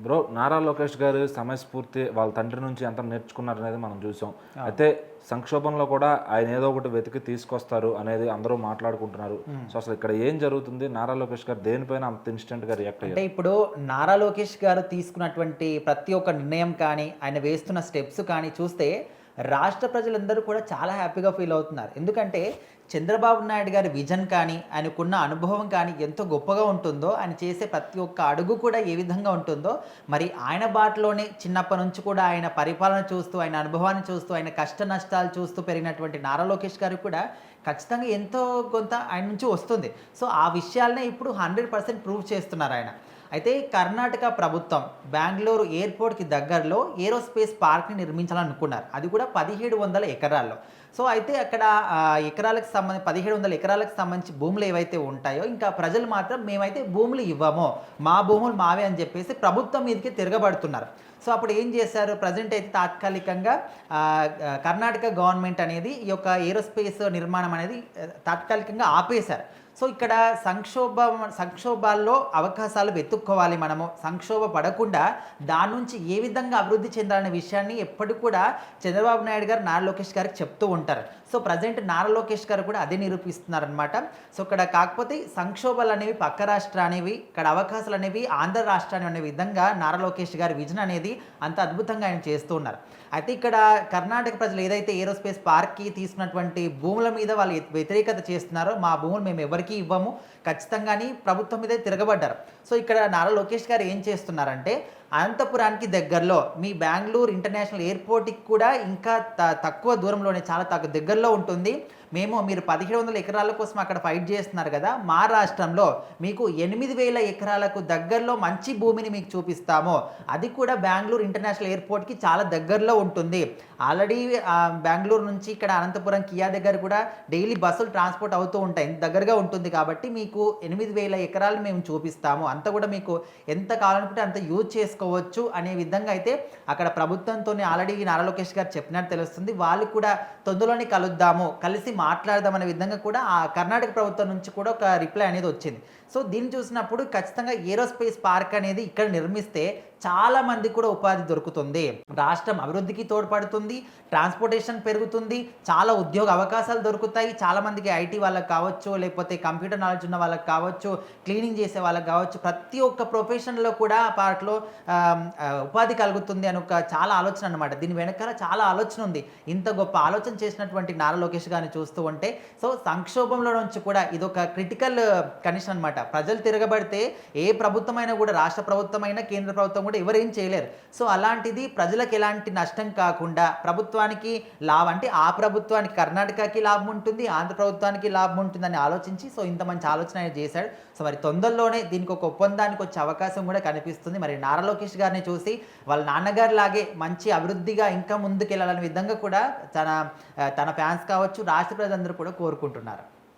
Bro, Nara Lokesh గారు సమయస్ఫూర్తి వాళ్ళ తండ్రి నుంచి ఎంత నేర్చుకున్నారు అనేది మనం చూసాం. అయితే సంక్షోభంలో కూడా ఆయన ఏదో ఒకటి వెతికి తీసుకొస్తారు అనేది అందరూ మాట్లాడుకుంటున్నారు. సో అసలు ఇక్కడ ఏం జరుగుతుంది? నారా లోకేష్ గారు దేనిపైన అంత ఇన్స్టెంట్గా రియాక్ట్ అయ్యారు? అంటే ఇప్పుడు నారా లోకేష్ గారు తీసుకున్నటువంటి ప్రతి ఒక్క నిర్ణయం కానీ, ఆయన వేస్తున్న స్టెప్స్ కానీ చూస్తే రాష్ట్ర ప్రజలందరూ కూడా చాలా హ్యాపీగా ఫీల్ అవుతున్నారు. ఎందుకంటే చంద్రబాబు నాయుడు గారి విజన్ కానీ, ఆయనకున్న అనుభవం కానీ ఎంతో గొప్పగా ఉంటుందో, ఆయన చేసే ప్రతి ఒక్క అడుగు కూడా ఏ విధంగా ఉంటుందో, మరి ఆయన బాటలోనే చిన్నప్పటి నుంచి కూడా ఆయన పరిపాలన చూస్తూ, ఆయన అనుభవాన్ని చూస్తూ, ఆయన కష్ట నష్టాలు చూస్తూ పెరిగినటువంటి నారా లోకేష్ గారు కూడా ఖచ్చితంగా ఎంతో కొంత ఆయన నుంచి వస్తుంది. సో ఆ విషయాలనే ఇప్పుడు 100% ప్రూవ్ చేస్తున్నారు ఆయన. అయితే కర్ణాటక ప్రభుత్వం బెంగళూరు ఎయిర్పోర్ట్కి దగ్గరలో ఏరోస్పేస్ పార్క్ని నిర్మించాలనుకున్నారు. అది కూడా 1700 ఎకరాల్లో. సో అయితే అక్కడ ఎకరాలకు 1700 ఎకరాలకు సంబంధించి భూములు ఏవైతే ఉంటాయో, ఇంకా ప్రజలు మాత్రం మేమైతే భూములు ఇవ్వము, మా భూములు మావే అని చెప్పేసి ప్రభుత్వం మీదకి తిరగబడుతున్నారు. సో అప్పుడు ఏం చేశారు, ప్రజెంట్ అయితే తాత్కాలికంగా కర్ణాటక గవర్నమెంట్ అనేది ఈ యొక్క ఏరోస్పేస్ నిర్మాణం అనేది తాత్కాలికంగా ఆపేశారు. సో ఇక్కడ సంక్షోభాల్లో అవకాశాలు వెతుక్కోవాలి, మనము సంక్షోభ పడకుండా దాని నుంచి ఏ విధంగా అభివృద్ధి చెందాలనే విషయాన్ని ఎప్పటికి కూడా చంద్రబాబు నాయుడు గారు నారా లోకేష్ గారికి చెప్తూ ఉంటారు. సో ప్రజెంట్ నారా లోకేష్ గారు కూడా అదే నిరూపిస్తున్నారనమాట. సో ఇక్కడ కాకపోతే సంక్షోభాలు అనేవి పక్క రాష్ట్ర అనేవి, ఇక్కడ అవకాశాలు అనేవి ఆంధ్ర రాష్ట్రాన్ని అనే విధంగా నారా లోకేష్ గారి విజన్ అనేది అంత అద్భుతంగా ఆయన చేస్తూ ఉన్నారు. అయితే ఇక్కడ కర్ణాటక ప్రజలు ఏదైతే ఏరోస్పేస్ పార్క్కి తీసుకున్నటువంటి భూముల మీద వాళ్ళు వ్యతిరేకత చేస్తున్నారో, మా భూములు మేము ఎవరికి ఇవ్వము ఖచ్చితంగాని ప్రభుత్వం మీద తిరగబడ్డారు. సో ఇక్కడ నారా లోకేష్ గారు ఏం చేస్తున్నారంటే, అనంతపురానికి దగ్గరలో మీ బెంగళూరు ఇంటర్నేషనల్ ఎయిర్పోర్ట్కి కూడా ఇంకా తక్కువ దూరంలోనే, చాలా తక్కువ దగ్గరలో ఉంటుంది. మీరు 1700 ఎకరాల కోసం అక్కడ ఫైట్ చేస్తున్నారు కదా, మా రాష్ట్రంలో మీకు 8000 ఎకరాలకు దగ్గరలో మంచి భూమిని మీకు చూపిస్తాము. అది కూడా బెంగళూరు ఇంటర్నేషనల్ ఎయిర్పోర్ట్కి చాలా దగ్గరలో ఉంటుంది. ఆల్రెడీ బెంగళూరు నుంచి ఇక్కడ అనంతపురం కియా దగ్గర కూడా డైలీ బస్సులు ట్రాన్స్పోర్ట్ అవుతూ ఉంటాయి, దగ్గరగా ఉంటుంది. కాబట్టి మీకు 8000 ఎకరాలు మేము చూపిస్తాము, అంత కూడా మీకు ఎంత కావాలనుకుంటే అంత యూజ్ చేసుకోవచ్చు అనే విధంగా అయితే అక్కడ ప్రభుత్వంతో ఆల్రెడీ నారా లోకేష్ గారు చెప్పినట్టు తెలుస్తుంది. వాళ్ళు కూడా తొందరలోనే కలుద్దాము, కలిసి మాట్లాడదామనే విధంగా కూడా ఆ కర్ణాటక ప్రభుత్వం నుంచి కూడా ఒక రిప్లై అనేది వచ్చింది. సో దీన్ని చూసినప్పుడు ఖచ్చితంగా ఏరోస్పేస్ పార్క్ అనేది ఇక్కడ నిర్మిస్తే చాలా మంది కూడా ఉపాధి దొరుకుతుంది, రాష్ట్రం అభివృద్ధికి తోడ్పడుతుంది, ట్రాన్స్పోర్టేషన్ పెరుగుతుంది, చాలా ఉద్యోగ అవకాశాలు దొరుకుతాయి. చాలామందికి ఐటీ వాళ్ళకి కావచ్చు, లేకపోతే కంప్యూటర్ నాలెడ్జ్ ఉన్న వాళ్ళకి కావచ్చు, క్లీనింగ్ చేసే వాళ్ళకి కావచ్చు, ప్రతి ఒక్క ప్రొఫెషన్లో కూడా పార్క్లో ఉపాధి కలుగుతుంది అని ఒక చాలా ఆలోచన అనమాట. దీని వెనకాల చాలా ఆలోచన ఉంది. ఇంత గొప్ప ఆలోచన చేసినటువంటి నారా లోకేష్ గారిని చూస్తూ ఉంటే, సో సంక్షోభంలో నుంచి కూడా ఇదొక క్రిటికల్ కండిషన్ అనమాట. ప్రజలు తిరగబడితే ఏ ప్రభుత్వమైనా కూడా, రాష్ట్ర ప్రభుత్వమైనా కేంద్ర ప్రభుత్వం కూడా ఎవరేం చేయలేరు. సో అలాంటిది ప్రజలకు ఎలాంటి నష్టం కాకుండా ప్రభుత్వానికి లాభం, అంటే ఆ ప్రభుత్వానికి కర్ణాటకకి లాభం ఉంటుంది, ఆంధ్ర ప్రభుత్వానికి లాభం ఉంటుందని ఆలోచించి సో ఇంత మంచి ఆలోచన ఆయన చేశాడు. సో మరి తొందరలోనే దీనికి ఒక ఒప్పందానికి వచ్చే అవకాశం కూడా కనిపిస్తుంది. మరి నారా లోకేష్ గారిని చూసి వాళ్ళ నాన్నగారు లాగే మంచి అభివృద్ధిగా ఇంకా ముందుకెళ్ళాలనే విధంగా కూడా తన ఫ్యాన్స్ కావచ్చు, రాష్ట్ర ప్రజలందరూ కూడా కోరుకుంటున్నారు.